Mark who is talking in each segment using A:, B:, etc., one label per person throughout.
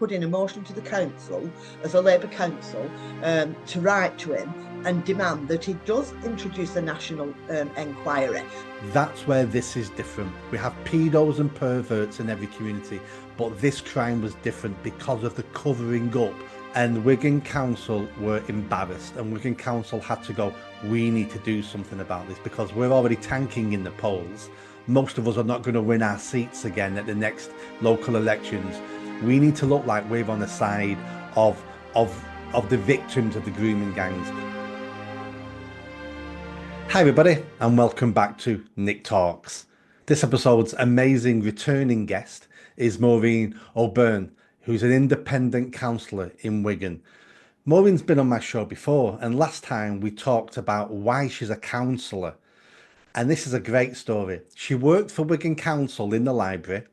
A: put in a motion to the council as a Labour council to write to him and demand that he does introduce a national inquiry.
B: That's where this is different. We have pedos and perverts in every community, but this crime was different because of the covering up. And Wigan Council were embarrassed, and Wigan Council had to go, we need to do something about this because we're already tanking in the polls. Most of us are not going to win our seats again at the next local elections. We need to look like we're on the side of the victims of the grooming gangs. Hi everybody, and welcome back to Nick Talks. This episode's amazing returning guest is Maureen Oburn, who's an independent councillor in Wigan. Maureen's been on my show before, and last time we talked about why she's a councillor. And this is a great story. She worked for Wigan Council in the library,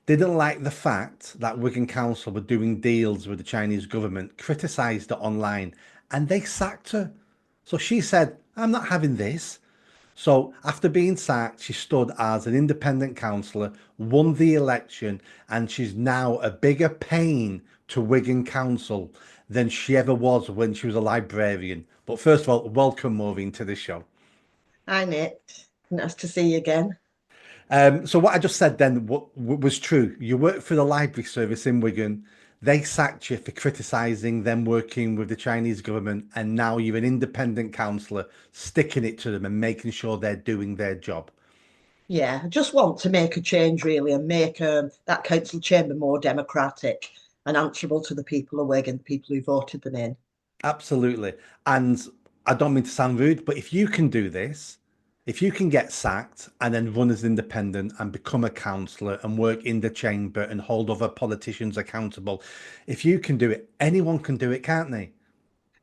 B: didn't like the fact that Wigan Council were doing deals with the Chinese government, criticised it online, and they sacked her. So she said, I'm not having this. So after being sacked, she stood as an independent councillor, won the election, and she's now a bigger pain to Wigan Council than she ever was when she was a librarian. But first of all, welcome Maureen to the show.
A: Hi Nick, nice to see you again.
B: So what I just said then was true. You worked for the library service in Wigan. They sacked you for criticising them working with the Chinese government, and now you're an independent councillor sticking it to them and making sure they're doing their job.
A: Yeah, I just want to make a change really and make that council chamber more democratic and answerable to the people of Wigan, the people who voted them in.
B: Absolutely. And I don't mean to sound rude, but if you can do this, if you can get sacked and then run as independent and become a councillor and work in the chamber and hold other politicians accountable, if you can do it, anyone can do it, can't they?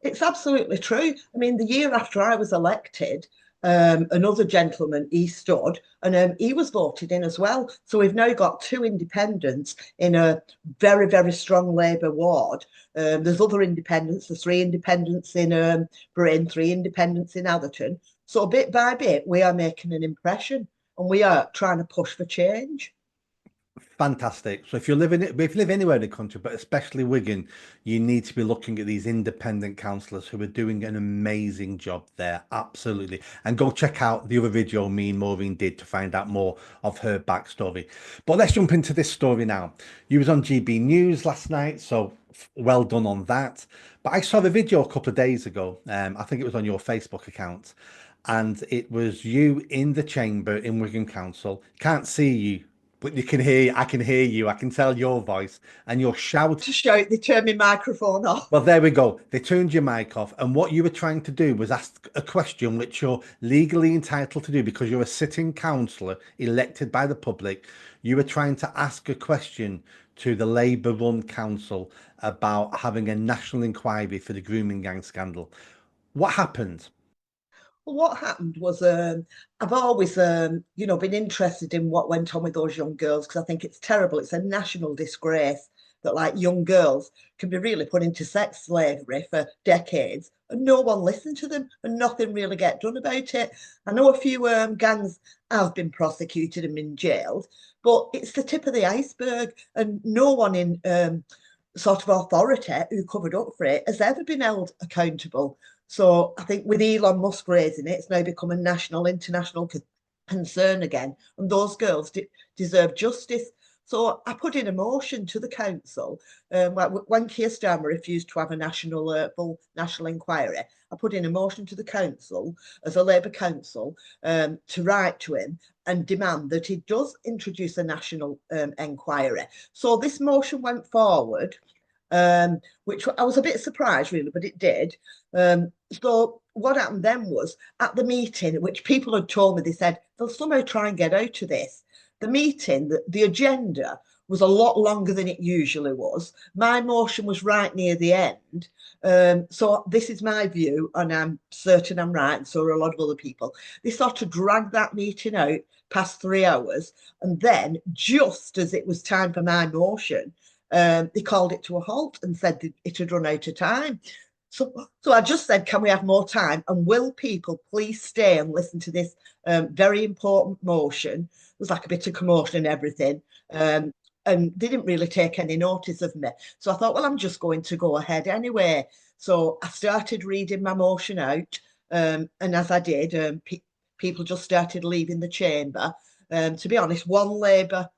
A: It's absolutely true. I mean, the year after I was elected, another gentleman, he stood and he was voted in as well. So we've now got two independents in a very, very strong Labour ward. There's other independents, there's three independents in Maureen, three independents in Atherton. So bit by bit, we are making an impression and we are trying to push for change.
B: Fantastic. So if you live anywhere in the country, but especially Wigan, you need to be looking at these independent councillors who are doing an amazing job there. Absolutely. And go check out the other video me and Maureen did to find out more of her backstory. But let's jump into this story now. You was on GB News last night, so well done on that. But I saw the video a couple of days ago. I think it was on your Facebook account. And it was you in the chamber in Wigan Council. Can't see you, but you can hear, I can hear you, I can tell your voice, and you're shouting.
A: To shout, they turned my microphone off.
B: Well, there we go. They turned your mic off, and what you were trying to do was ask a question which you're legally entitled to do because you're a sitting councillor elected by the public. You were trying to ask a question to the Labour-run council about having a national inquiry for the grooming gang scandal. What happened?
A: Well, what happened was I've always, been interested in what went on with those young girls because I think it's terrible. It's a national disgrace that like young girls can be really put into sex slavery for decades and no one listened to them and nothing really get done about it. I know a few gangs have been prosecuted and been jailed, but it's the tip of the iceberg and no one in sort of authority who covered up for it has ever been held accountable. So I think with Elon Musk raising it, it's now become a national, international concern again. And those girls deserve justice. So I put in a motion to the council. When Keir Starmer refused to have a full national inquiry, I put in a motion to the council as a Labour council to write to him and demand that he does introduce a national inquiry. So this motion went forward. Which I was a bit surprised really, but it did. So what happened then was at the meeting, which people had told me, they said they'll somehow try and get out of this. The meeting, the agenda was a lot longer than it usually was. My motion was right near the end. So this is my view, and I'm certain I'm right, and so are a lot of other people. They sort of dragged that meeting out past 3 hours, and then just as it was time for my motion, they called it to a halt and said that it had run out of time. So I just said, can we have more time? And will people please stay and listen to this very important motion? It was like a bit of commotion and everything. and they didn't really take any notice of me. So I thought, well, I'm just going to go ahead anyway. So I started reading my motion out, and as I did, people just started leaving the chamber. To be honest, one Labour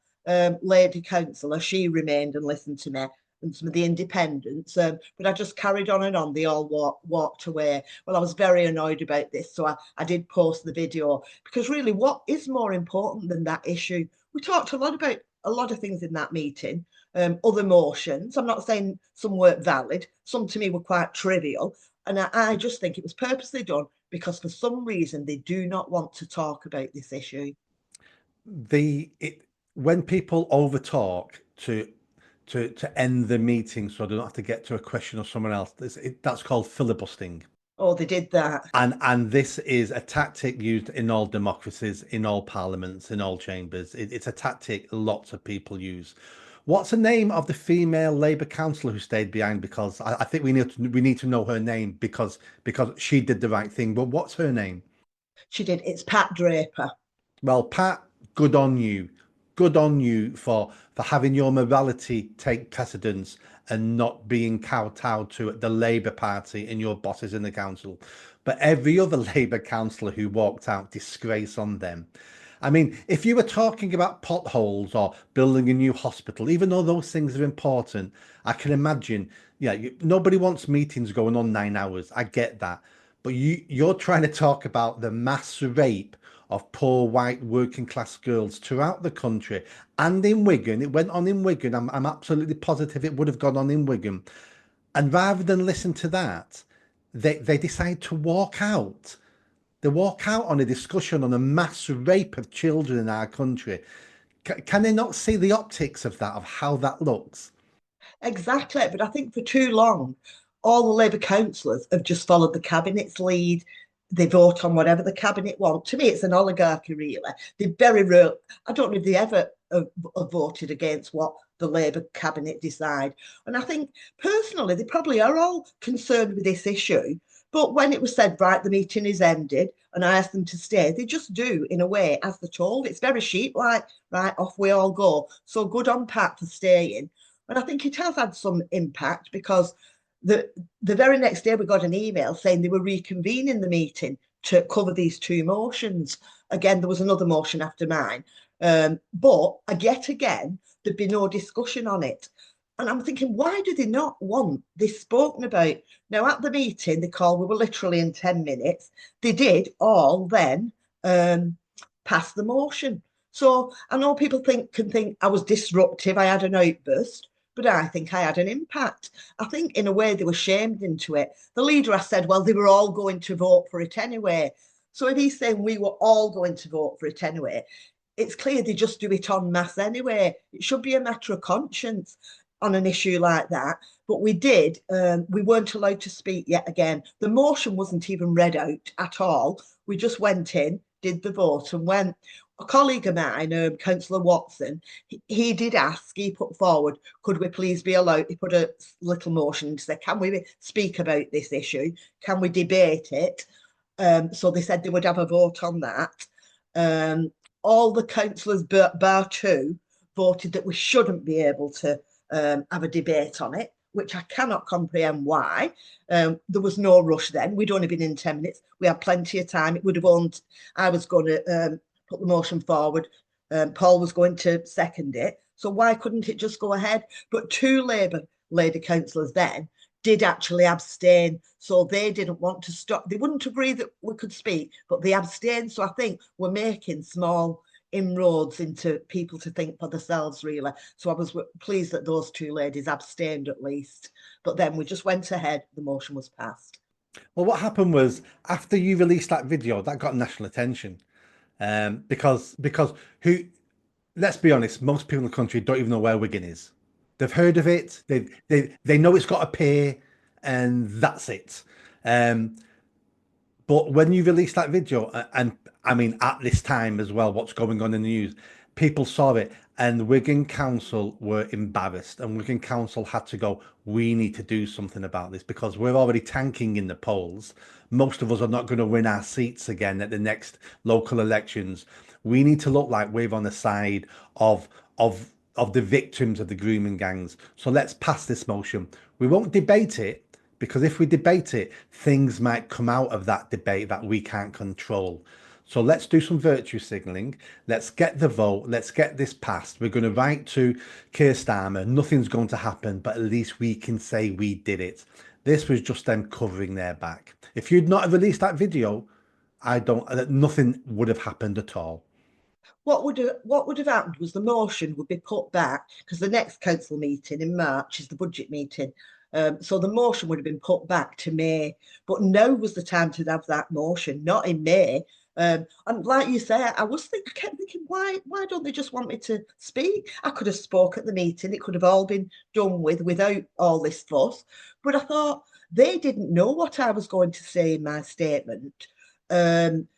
A: lady councillor, she remained and listened to me, and some of the independents. But I just carried on and on. They all walked away. Well, I was very annoyed about this, so I did post the video because really, what is more important than that issue? We talked a lot about a lot of things in that meeting. Other motions. I'm not saying some weren't valid. Some to me were quite trivial, and I just think it was purposely done because for some reason they do not want to talk about this issue.
B: When people overtalk to end the meeting so they don't have to get to a question of someone else, that's called filibustering.
A: Oh, they did that.
B: And this is a tactic used in all democracies, in all parliaments, in all chambers. It's a tactic lots of people use. What's the name of the female Labour councillor who stayed behind? Because I think we need to know her name because she did the right thing. But what's her name?
A: She did. It's Pat Draper.
B: Well, Pat, good on you. Good on you for having your morality take precedence and not being kowtowed to the Labour Party and your bosses in the council. But every other Labour councillor who walked out, disgrace on them. I mean, if you were talking about potholes or building a new hospital, even though those things are important, I can imagine, yeah, nobody wants meetings going on 9 hours. I get that. But you're trying to talk about the mass rape of poor white working class girls throughout the country and in Wigan. It went on in Wigan. I'm absolutely positive it would have gone on in Wigan. And rather than listen to that, they decide to walk out. They walk out on a discussion on a mass rape of children in our country. Can they not see the optics of that, of how that looks?
A: Exactly. But I think for too long, all the Labour councillors have just followed the Cabinet's lead. They vote on whatever the Cabinet want. To me, it's an oligarchy, really. They very rare. I don't know if they ever have voted against what the Labour Cabinet decide. And I think personally, they probably are all concerned with this issue. But when it was said, right, the meeting is ended, and I asked them to stay, they just do in a way as they're told. It's very sheep like, right, off we all go. So good on Pat for staying. And I think it has had some impact because the very next day we got an email saying they were reconvening the meeting to cover these two motions. Again, there was another motion after mine. But yet again, there'd be no discussion on it. And I'm thinking, why do they not want this spoken about? Now, at the meeting, they called, we were literally in 10 minutes. They did all then pass the motion. So I know people can think I was disruptive, I had an outburst, but I think I had an impact. I think in a way they were shamed into it. The leader has said, well, they were all going to vote for it anyway. So if he's saying we were all going to vote for it anyway, it's clear they just do it en masse anyway. It should be a matter of conscience on an issue like that. But we did, we weren't allowed to speak yet again. The motion wasn't even read out at all. We just went in, did the vote, and went. A colleague of mine, Councillor Watson, he did ask, he put forward, could we please be allowed, he put a little motion to say, can we speak about this issue? Can we debate it? So they said they would have a vote on that. All the councillors, bar two, voted that we shouldn't be able to have a debate on it, which I cannot comprehend why. There was no rush then. We'd only been in 10 minutes. We had plenty of time. It would have owned, I was going to put the motion forward. Paul was going to second it. So why couldn't it just go ahead? But two Labour lady councillors then did actually abstain. So they didn't want to stop. They wouldn't agree that we could speak, but they abstained. So I think we're making small inroads into people to think for themselves, really. So I was pleased that those two ladies abstained at least. But then we just went ahead. The motion was passed.
B: Well, what happened was after you released that video, that got national attention. Because who, let's be honest, most people in the country don't even know where Wigan is. They've heard of it. They know it's got a pier, and that's it. But when you released that video, and I mean at this time as well, what's going on in the news, people saw it, and Wigan Council were embarrassed, and Wigan Council had to go, we need to do something about this because we're already tanking in the polls. Most of us are not going to win our seats again at the next local elections. We need to look like we're on the side of of the victims of the grooming gangs. So let's pass this motion. We won't debate it because if we debate it, things might come out of that debate that we can't control. So let's do some virtue signalling. Let's get the vote. Let's get this passed. We're going to write to Keir Starmer. Nothing's going to happen, but at least we can say we did it. This was just them covering their back. If you'd not have released that video, nothing would have happened at all.
A: What would have happened was the motion would be put back because the next council meeting in March is the budget meeting. So the motion would have been put back to May, but now was the time to have that motion, not in May. And like you say, I kept thinking, why don't they just want me to speak? I could have spoke at the meeting. It could have all been done without all this fuss. But I thought they didn't know what I was going to say in my statement. Um,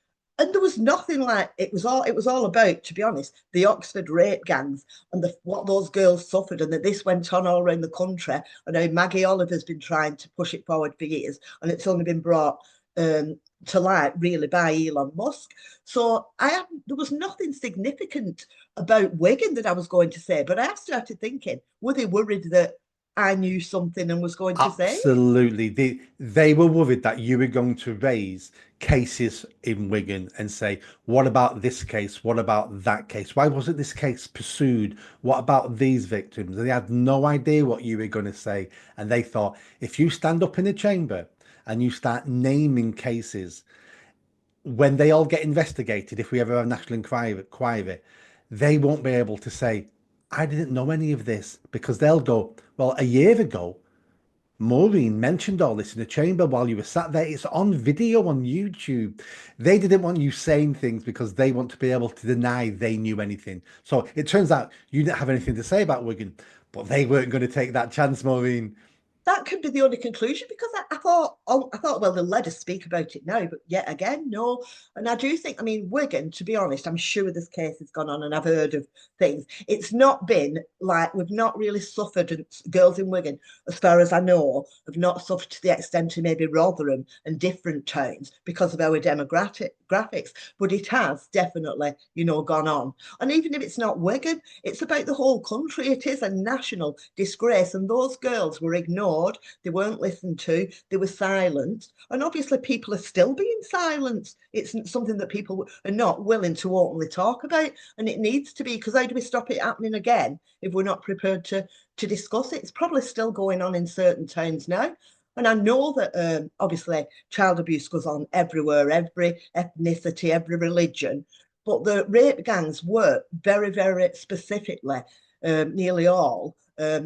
A: and there was nothing like it was all about, to be honest, the Oxford rape gangs and what those girls suffered, and that this went on all around the country. And how Maggie Oliver's been trying to push it forward for years, and it's only been brought to light really by Elon Musk. So there was nothing significant about Wigan that I was going to say, but I started thinking, were they worried that I knew something and was going to say it?
B: Absolutely. They were worried that you were going to raise cases in Wigan and say, what about this case? What about that case? Why wasn't this case pursued? What about these victims? And they had no idea what you were going to say. And they thought, if you stand up in a chamber and you start naming cases, when they all get investigated, if we ever have a national inquiry, they won't be able to say, I didn't know any of this, because they'll go, well, a year ago, Maureen mentioned all this in the chamber while you were sat there. It's on video on YouTube. They didn't want you saying things because they want to be able to deny they knew anything. So it turns out you didn't have anything to say about Wigan, but they weren't going to take that chance, Maureen.
A: That could be the only conclusion because I thought, well, they'll let us speak about it now, but yet again, no. And I do think, I mean, Wigan, to be honest, I'm sure this case has gone on and I've heard of things. It's not been like we've not really suffered, and girls in Wigan, as far as I know, have not suffered to the extent of maybe Rotherham and different towns because of our demographic graphics. But it has definitely, gone on. And even if it's not Wigan, it's about the whole country. It is a national disgrace. And those girls were ignored. They weren't listened to. They were silenced. And obviously, people are still being silenced. It's something that people are not willing to openly talk about. And it needs to be, because how do we stop it happening again if we're not prepared to discuss it? It's probably still going on in certain towns now. And I know that obviously child abuse goes on everywhere, every ethnicity, every religion. But the rape gangs were very, very specifically, nearly all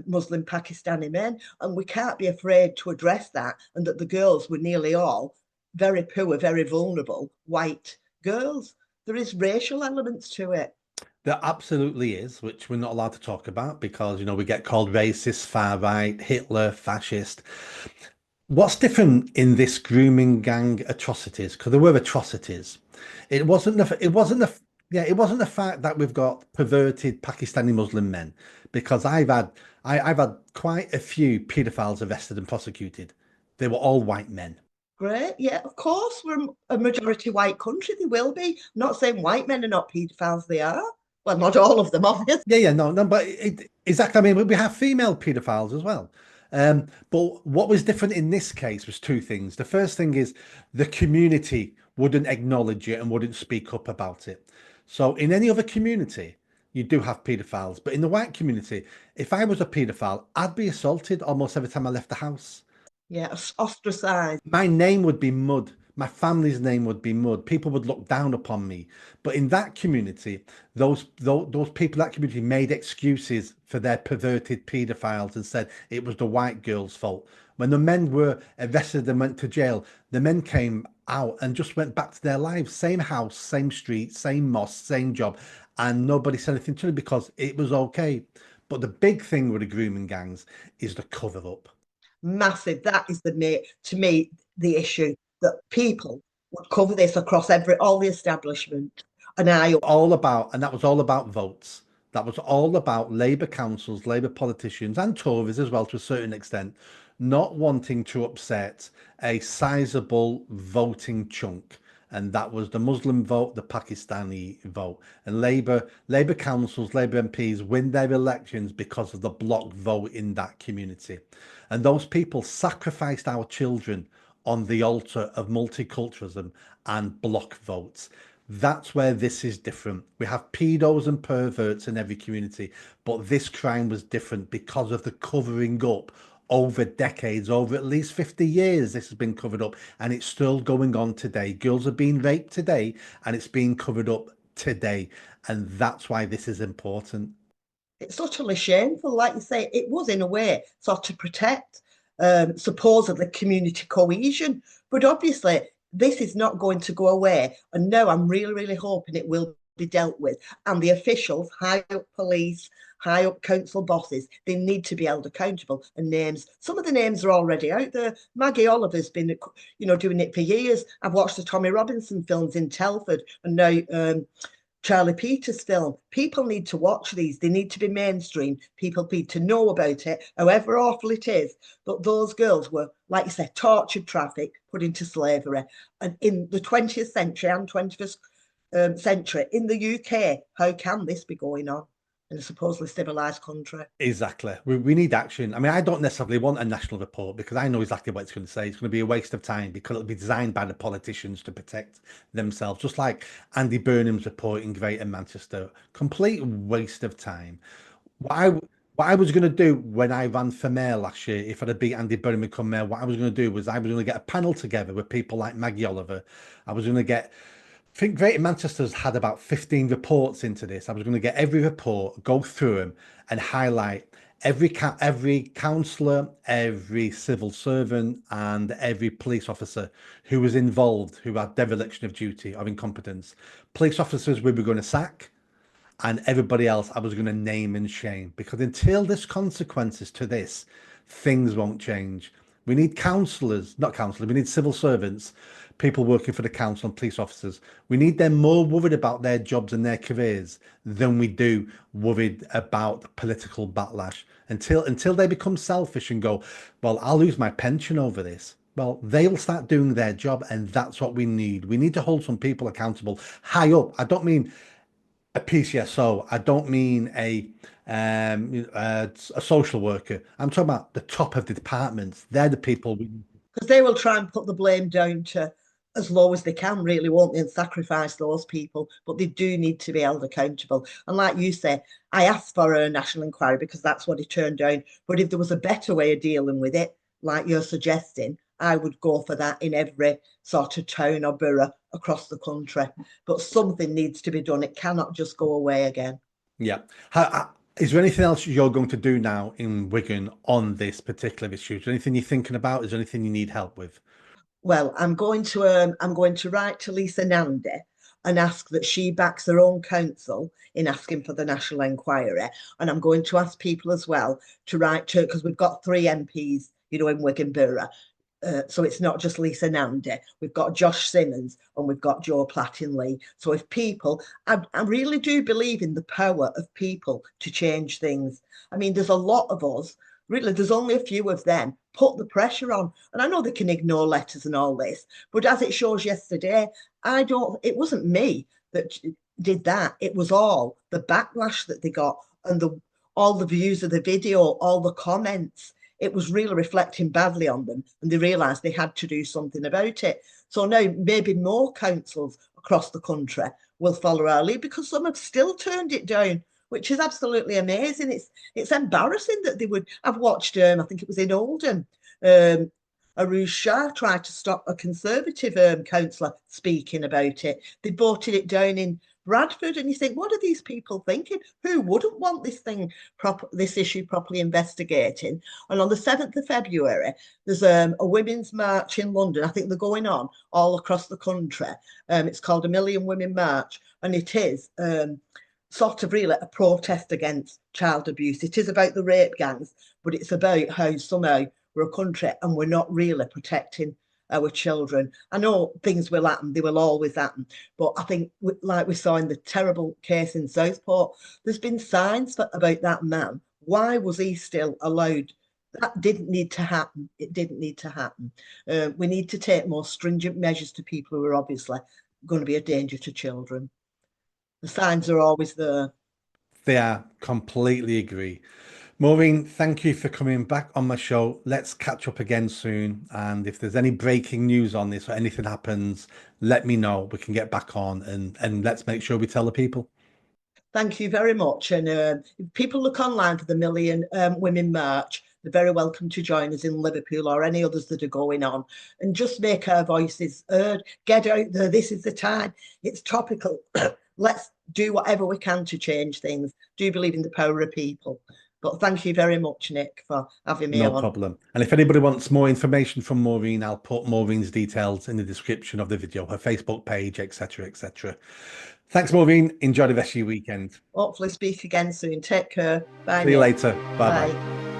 A: Muslim Pakistani men. And we can't be afraid to address that. And that the girls were nearly all very poor, very vulnerable white girls. There is racial elements to it.
B: There absolutely is, which we're not allowed to talk about because, we get called racist, far right, Hitler, fascist. What's different in this grooming gang atrocities? Because there were atrocities. It wasn't the fact that we've got perverted Pakistani Muslim men, because I've had quite a few paedophiles arrested and prosecuted. They were all white men.
A: Great. Yeah, of course, we're a majority white country. They will be. I'm not saying white men are not paedophiles, they are. Well, not all of them, obviously.
B: Yeah, yeah, no, no, but exactly. I mean, we have female paedophiles as well. But what was different in this case was two things. The first thing is the community wouldn't acknowledge it and wouldn't speak up about it. So in any other community, you do have paedophiles, but in the white community, if I was a paedophile, I'd be assaulted almost every time I left the house.
A: Yeah, ostracized.
B: My name would be mud. My family's name would be mud. People would look down upon me. But in that community, those people in that community made excuses for their perverted paedophiles and said it was the white girl's fault. When the men were arrested and went to jail, the men came out and just went back to their lives. Same house, same street, same mosque, same job. And nobody said anything to them because it was okay. But the big thing with the grooming gangs is the cover up.
A: Massive. That is to me, the issue that people would cover this across all the establishment. And I,
B: And that was all about votes. That was all about Labour councils, Labour politicians, and Tories as well, to a certain extent, not wanting to upset a sizable voting chunk. and that was the Muslim vote, the Pakistani vote. And Labour councils, Labour MPs win their elections because of the block vote in that community. And those people sacrificed our children on the altar of multiculturalism and block votes. That's where this is different. We have pedos and perverts in every community, but this crime was different because of the covering up over decades, over at least 50 years. This has been covered up and it's still going on today. Girls are being raped today and it's being covered up today. And that's why this is important.
A: It's utterly shameful. Like you say, it was in a way sort of protect supposedly community cohesion. But obviously, this is not going to go away. And no, I'm really, really hoping it will be dealt with. And the officials, high up police, high up council bosses, they need to be held accountable. And names, some of the names are already out there. Maggie Oliver's been, doing it for years. I've watched the Tommy Robinson films in Telford, and now Charlie Peters film. People need to watch these. They need to be mainstream. People need to know about it, however awful it is. But those girls were, like you said, tortured, trafficked, put into slavery. And in the 20th century and 21st century in the UK, how can this be going on in a supposedly civilized country?
B: Exactly. We need action. I mean, I don't necessarily want a national report because I know exactly what it's going to say. It's going to be a waste of time because it'll be designed by the politicians to protect themselves, just like Andy Burnham's report in Greater Manchester. Complete waste of time. What I, what I was going to do when I ran for mayor last year, if I'd have beat Andy Burnham become mayor, what I was going to do was I was going to get a panel together with people like Maggie Oliver. I was going to get I think Greater Manchester's had about 15 reports into this. I was going to get every report, go through them, and highlight every councillor, every civil servant, and every police officer who was involved, who had dereliction of duty or incompetence. Police officers we were going to sack, and everybody else I was going to name and shame, because until there's consequences to this, things won't change. We need councillors, not councillors, we need civil servants, people working for the council and police officers. We need them more worried about their jobs and their careers than we do worried about political backlash. Until they become selfish and go, well, I'll lose my pension over this. Well, they'll start doing their job, and that's what we need. We need to hold some people accountable high up. I don't mean a PCSO. I don't mean a social worker. I'm talking about the top of the departments. They're the people we.
A: Because they will try and put the blame down to as low as they can, really, won't they, and sacrifice those people. But they do need to be held accountable. And like you say, I asked for a national inquiry because that's what he turned down. But if there was a better way of dealing with it, like you're suggesting, I would go for that in every sort of town or borough across the country. But something needs to be done. It cannot just go away again.
B: Yeah. Is there anything else you're going to do now in Wigan on this particular issue? Is there anything you're thinking about? Is there anything you need help with?
A: Well, I'm going to write to Lisa Nandy and ask that she backs her own council in asking for the national inquiry. And I'm going to ask people as well to write to, because we've got three MPs, in Wigan Borough. So it's not just Lisa Nandy. We've got Josh Simmons and we've got Joe Plattinley. So if people, I really do believe in the power of people to change things. I mean, there's a lot of us, really, there's only a few of them. Put the pressure on. And I know they can ignore letters and all this, but as it shows yesterday, it wasn't me that did that. It was all the backlash that they got and all the views of the video, all the comments. It was really reflecting badly on them, and they realised they had to do something about it. So now maybe more councils across the country will follow our lead, because some have still turned it down, which is absolutely amazing. It's embarrassing that they would. I've watched, I think it was in Oldham, Aruj Shah tried to stop a Conservative councillor speaking about it. They voted it down in Bradford, and you think, what are these people thinking? Who wouldn't want this issue properly investigating? And on the 7th of February, there's a women's march in London. I think they're going on all across the country. It's called a Million Women March, and it is sort of really a protest against child abuse. It is about the rape gangs, but it's about how somehow we're a country and we're not really protecting our children. I know things will happen, they will always happen, but I think, like we saw in the terrible case in Southport, there's been signs about that man. Why was he still allowed? That didn't need to happen. It didn't need to happen. We need to take more stringent measures to people who are obviously going to be a danger to children. The signs are always there.
B: They are, completely agree. Maureen, thank you for coming back on my show. Let's catch up again soon. And if there's any breaking news on this or anything happens, let me know. We can get back on and let's make sure we tell the people.
A: Thank you very much. And if people look online for the Million Women March, they're very welcome to join us in Liverpool or any others that are going on, and just make our voices heard. Get out there. This is the time. It's topical. Let's do whatever we can to change things. Do believe in the power of people. But thank you very much, Nick, for having me
B: No
A: on.
B: problem. And if anybody wants more information from Maureen, I'll put Maureen's details in the description of the video, her Facebook page, etc., etc. Thanks, Maureen. Enjoy the rest of your weekend.
A: Hopefully speak again soon. Take care. Bye,
B: See you
A: Nick.
B: later. Bye bye.
A: Bye.